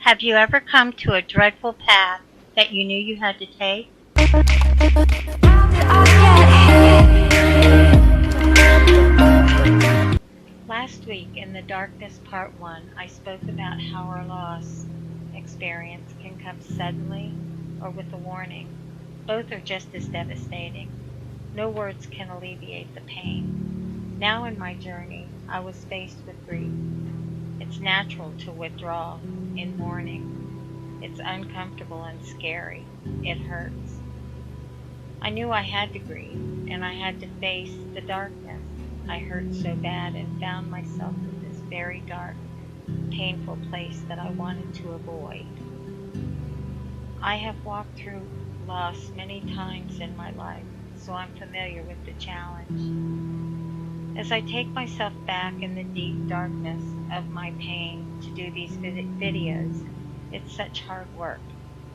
Have you ever come to a dreadful path that you knew you had to take? Last week in The Darkness Part 1, I spoke about how our loss experience can come suddenly or with a warning. Both are just as devastating. No words can alleviate the pain. Now in my journey, I was faced with grief. It's natural to withdraw in mourning. It's uncomfortable and scary. It hurts. I knew I had to grieve, and I had to face the darkness. I hurt so bad and found myself in this very dark, painful place that I wanted to avoid. I have walked through loss many times in my life, so I'm familiar with the challenge. As I take myself back in the deep darkness of my pain to do these videos, it's such hard work,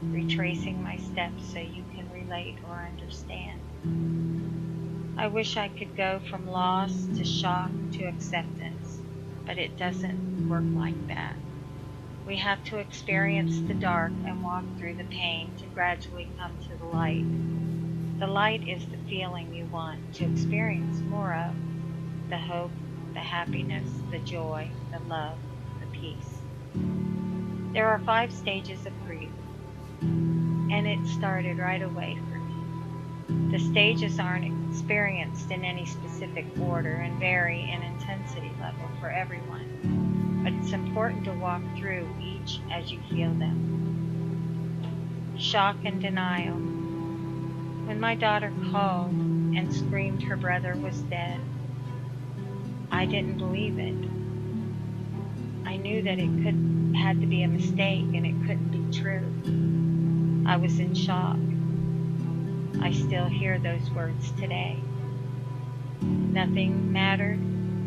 retracing my steps so you can relate or understand. I wish I could go from loss to shock to acceptance, but it doesn't work like that. We have to experience the dark and walk through the pain to gradually come to the light. The light is the feeling you want to experience more of. The hope, the happiness, the joy, the love, the peace. There are 5 stages of grief, and it started right away for me. The stages aren't experienced in any specific order and vary in intensity level for everyone, but it's important to walk through each as you feel them. Shock and denial. When my daughter called and screamed her brother was dead, I didn't believe it. I knew that it had to be a mistake and it couldn't be true. I was in shock. I still hear those words today. Nothing mattered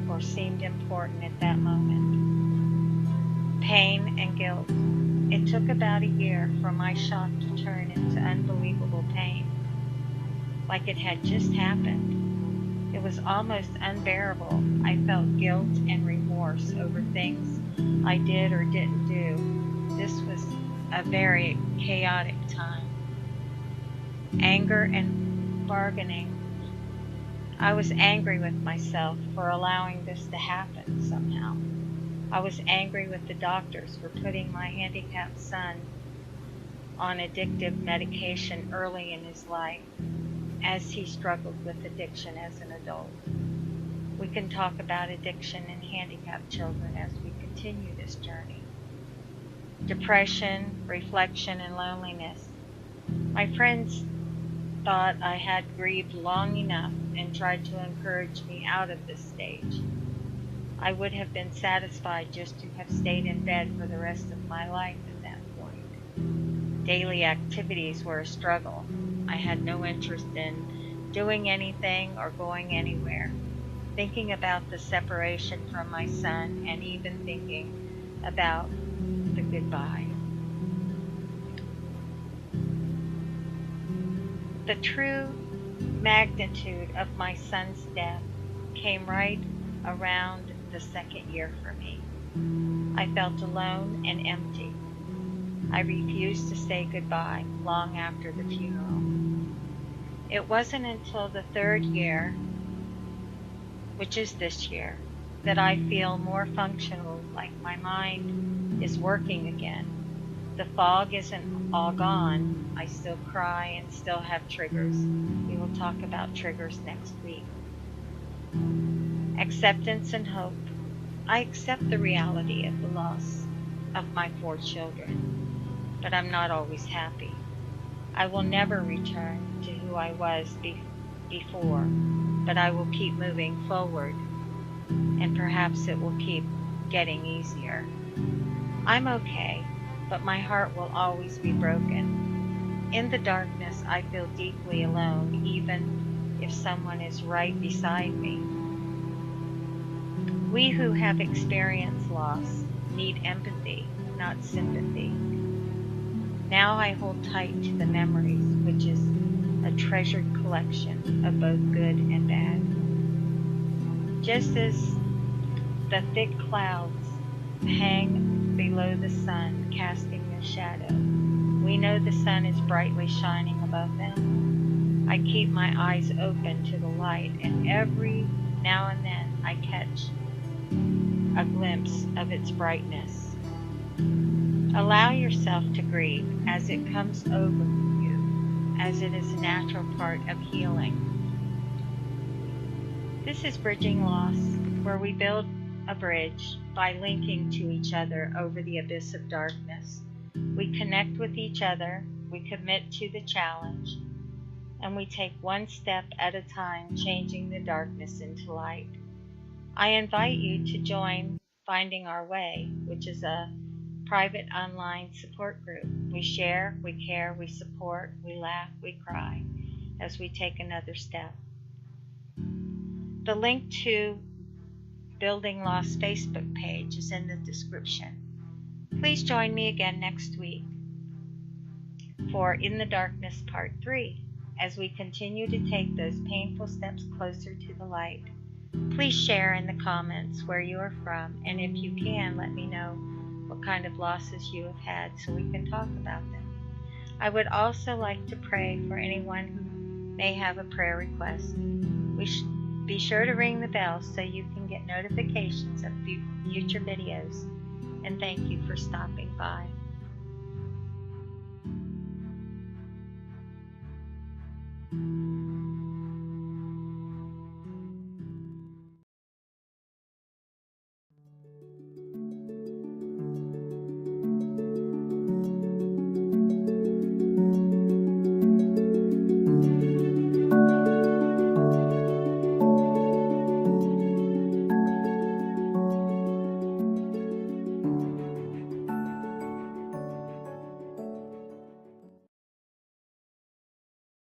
or seemed important at that moment. Pain and guilt. It took about a year for my shock to turn into unbelievable pain, like it had just happened. It was almost unbearable. I felt guilt and remorse over things I did or didn't do. This was a very chaotic time. Anger and bargaining. I was angry with myself for allowing this to happen somehow. I was angry with the doctors for putting my handicapped son on addictive medication early in his life, as he struggled with addiction as an adult. We can talk about addiction in handicapped children as we continue this journey. Depression, reflection, and loneliness. My friends thought I had grieved long enough and tried to encourage me out of this stage. I would have been satisfied just to have stayed in bed for the rest of my life at that point. Daily activities were a struggle. I had no interest in doing anything or going anywhere. Thinking about the separation from my son and even thinking about the goodbye. The true magnitude of my son's death came right around the 2nd year for me. I felt alone and empty. I refused to say goodbye long after the funeral. It wasn't until the 3rd year, which is this year, that I feel more functional, like my mind is working again. The fog isn't all gone. I still cry and still have triggers. We will talk about triggers next week. Acceptance and hope. I accept the reality of the loss of my 4 children, but I'm not always happy. I will never return to who I was before, but I will keep moving forward, and perhaps it will keep getting easier. I'm okay, but my heart will always be broken. In the darkness, I feel deeply alone, even if someone is right beside me. We who have experienced loss need empathy, not sympathy. Now I hold tight to the memories, which is a treasured collection of both good and bad. Just as the thick clouds hang below the sun, casting their shadow. We know the sun is brightly shining above them. I keep my eyes open to the light, and every now and then I catch a glimpse of its brightness. Allow yourself to grieve as it comes over you, as it is a natural part of healing. This is Bridging Loss, where we build a bridge by linking to each other over the abyss of darkness. We connect with each other, we commit to the challenge, and we take one step at a time, changing the darkness into light. I invite you to join Finding Our Way, which is a private online support group. We share, we care, we support, we laugh, we cry as we take another step. The link to Building Lost Facebook page is in the description. Please join me again next week for In the Darkness Part 3 as we continue to take those painful steps closer to the light. Please share in the comments where you are from, and if you can, let me know what kind of losses you have had so we can talk about them. I would also like to pray for anyone who may have a prayer request. Be sure to ring the bell so you can get notifications of future videos. And thank you for stopping by.